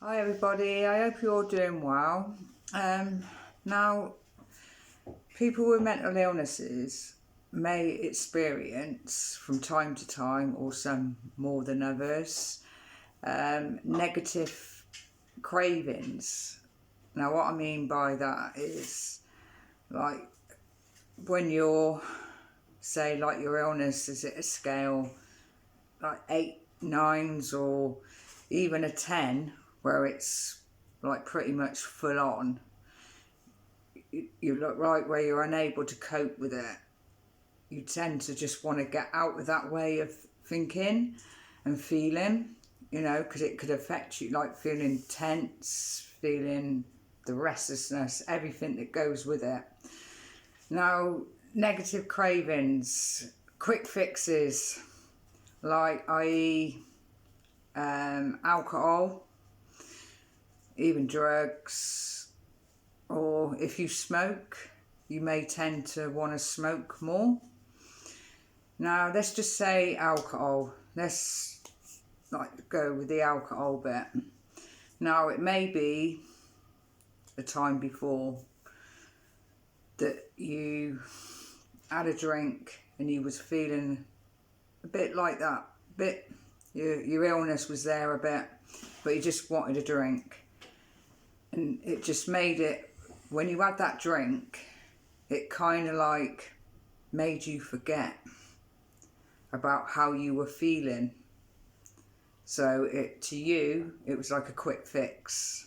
Hi everybody, I hope you're all doing well. Now, people with mental illnesses may experience from time to time, or some more than others, negative cravings. Now what I mean by that is, like, when you're, say, like your illness is at a scale like 8, 9s, or even a 10, where it's like pretty much full on, you look right where you're unable to cope with it. You tend to just want to get out of that way of thinking and feeling, because it could affect you, like feeling tense, feeling the restlessness, everything that goes with it. Now, negative cravings, quick fixes, like i.e. Alcohol, even drugs, or if you smoke, you may tend to want to smoke more. Now let's just say alcohol. Let's go with the alcohol bit. Now it may be the time before that you had a drink and you was feeling a bit like that, your illness was there a bit, but you just wanted a drink, and it just made it, when you had that drink, it kind of like made you forget about how you were feeling. So to you, it was like a quick fix.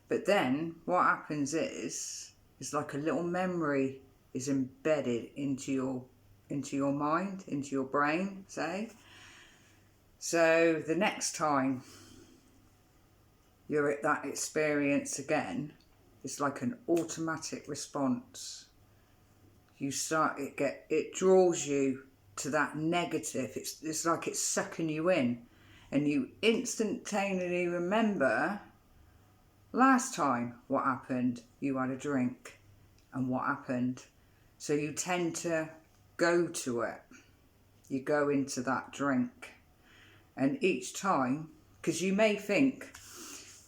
But then what happens is like a little memory is embedded into your mind, into your brain, say. So the next time you're at that experience again, it's like an automatic response. It draws you to that negative. It's like it's sucking you in, and you instantaneously remember last time what happened. You had a drink and what happened. So you tend to go to it. You go into that drink, and each time, because you may think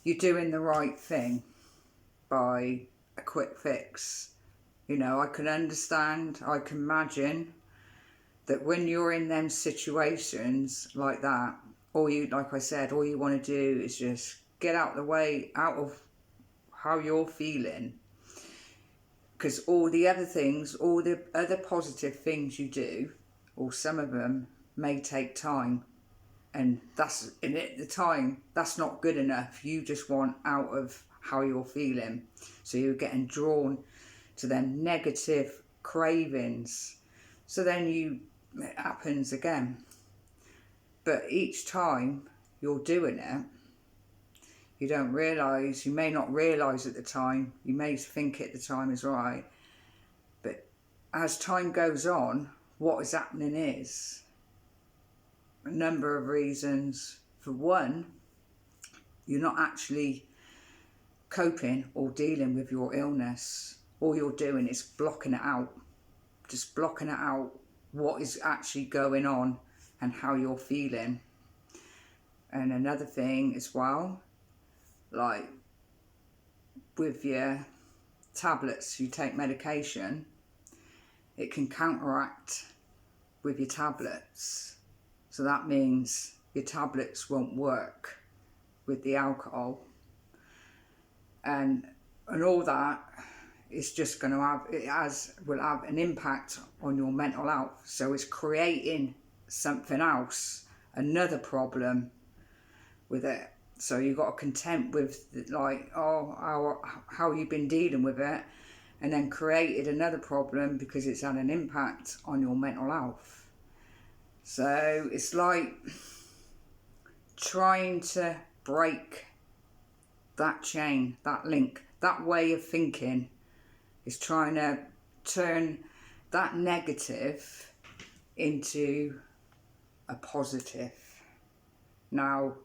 you're doing the right thing by a quick fix. I can understand, I can imagine that when you're in them situations like that, like I said, all you want to do is just get out the way, out of how you're feeling. Because all the other things, all the other positive things you do, or some of them, may take time. And that's, in it, the time, that's not good enough. You just want out of how you're feeling. So you're getting drawn to them negative cravings. So then it happens again. But each time you're doing it, you don't realise, you may not realise at the time, you may think at the time is right, but as time goes on, what is happening is a number of reasons. For one, you're not actually coping or dealing with your illness. All you're doing is blocking it out, just blocking it out, what is actually going on and how you're feeling. And another thing as well, like with your tablets, you take medication, it can counteract with your tablets. So that means your tablets won't work with the alcohol. And all that is just going to will have an impact on your mental health. So it's creating something else, another problem with it. So you've got to contend with how you've been dealing with it, and then created another problem because it's had an impact on your mental health. So it's like trying to break that chain, that link, that way of thinking, is trying to turn that negative into a positive. Now,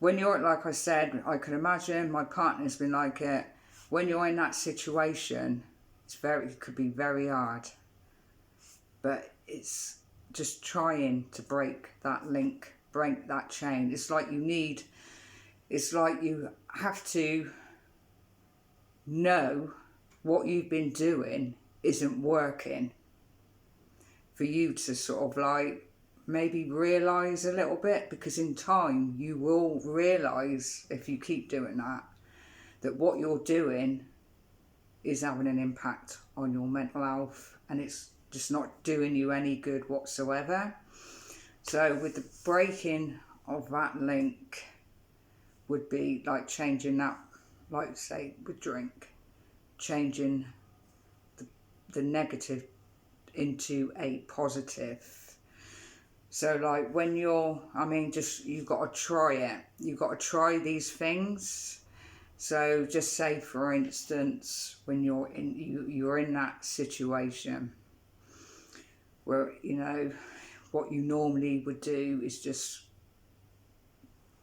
when you're, like I said, I can imagine my partner's been like it. When you're in that situation, it could be very hard. But it's just trying to break that link, break that chain. It's like you need it's like you have to know what you've been doing isn't working for you to sort of like maybe realise a little bit, because in time you will realise, if you keep doing that what you're doing is having an impact on your mental health, and it's just not doing you any good whatsoever. So with the breaking of that link would be like changing that, like say with drink, changing the negative into a positive. So like when you're, I mean, just, you've got to try it. You've got to try these things. So just say, for instance, when you're in that situation where, you know, what you normally would do is just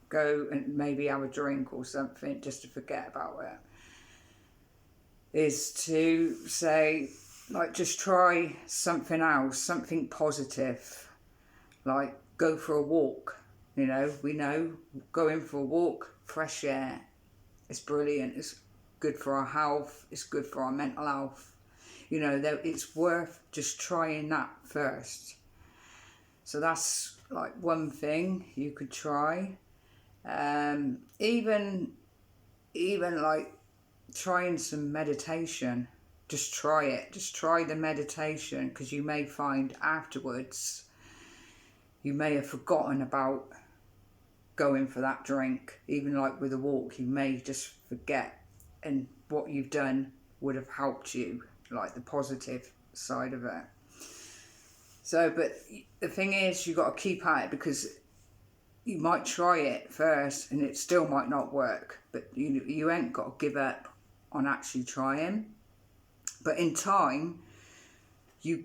go and maybe have a drink or something just to forget about it, is to say, like, just try something else, something positive, like go for a walk. You know, we know going for a walk, fresh air, it's brilliant. It's good for our health. It's good for our mental health. You know, it's worth just trying that first. So that's like one thing you could try. Even like trying some meditation. Just try it. Just try the meditation, because you may find afterwards you may have forgotten about going for that drink. Even like with a walk, you may just forget, and what you've done would have helped you, like the positive side of it. So, but the thing is, you've got to keep at it, because you might try it first and it still might not work, but you ain't got to give up on actually trying. But in time, you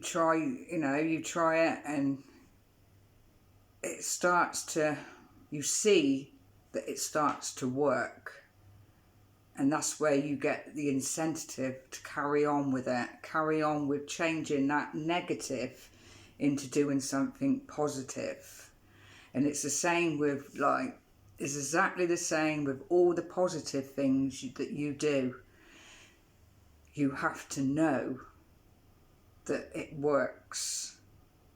try it, and it starts to, you see that it starts to work, and that's where you get the incentive to carry on with it, carry on with changing that negative into doing something positive. And it's the same with, like, it's exactly the same with all the positive things that you do. You have to know that it works.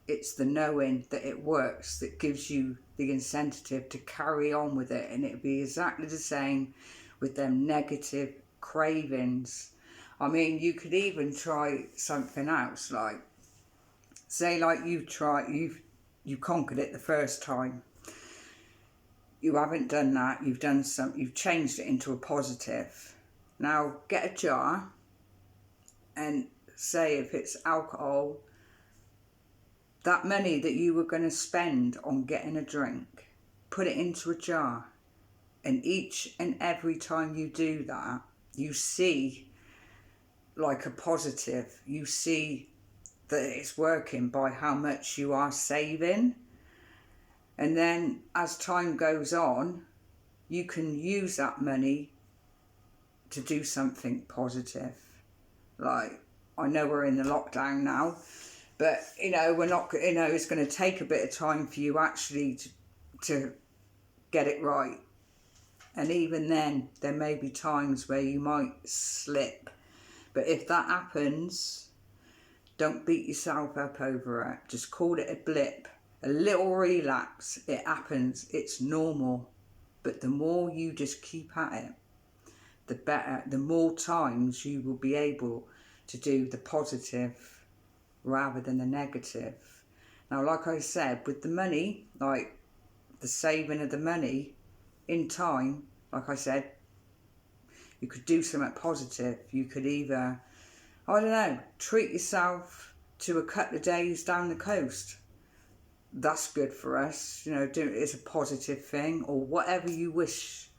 It's the knowing that it works that gives you the incentive to carry on with it. And it'd be exactly the same with them negative cravings. I mean, you could even try something else, like, say, like you conquered it the first time. You haven't done that. You've changed it into a positive. Now get a jar, and say if it's alcohol, that money that you were going to spend on getting a drink, put it into a jar. And each and every time you do that, you see like a positive. You see that it's working by how much you are saving. And then as time goes on, you can use that money to do something positive. Like, I know we're in the lockdown now, but, you know, we're not, you know, it's going to take a bit of time for you actually to get it right. And even then, there may be times where you might slip. But if that happens, don't beat yourself up over it. Just call it a blip, a little relapse. It happens. It's normal. But the more you just keep at it, the better, the more times you will be able to do the positive rather than the negative. Now, like I said, with the money, like the saving of the money, in time, like I said, you could do something positive. You could either, I don't know, treat yourself to a couple of days down the coast. That's good for us, you know, it's a positive thing, or whatever you wish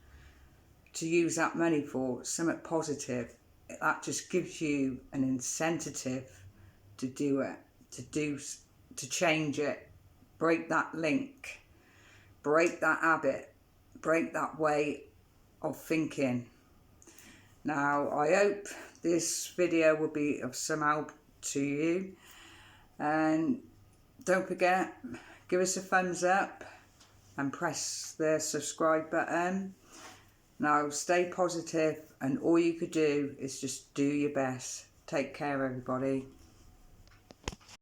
to use that money for, something positive. That just gives you an incentive to do it, to change it, break that link, break that habit, break that way of thinking. Now, I hope this video will be of some help to you, and don't forget, give us a thumbs up, and press the subscribe button. Now stay positive, and all you could do is just do your best. Take care, everybody.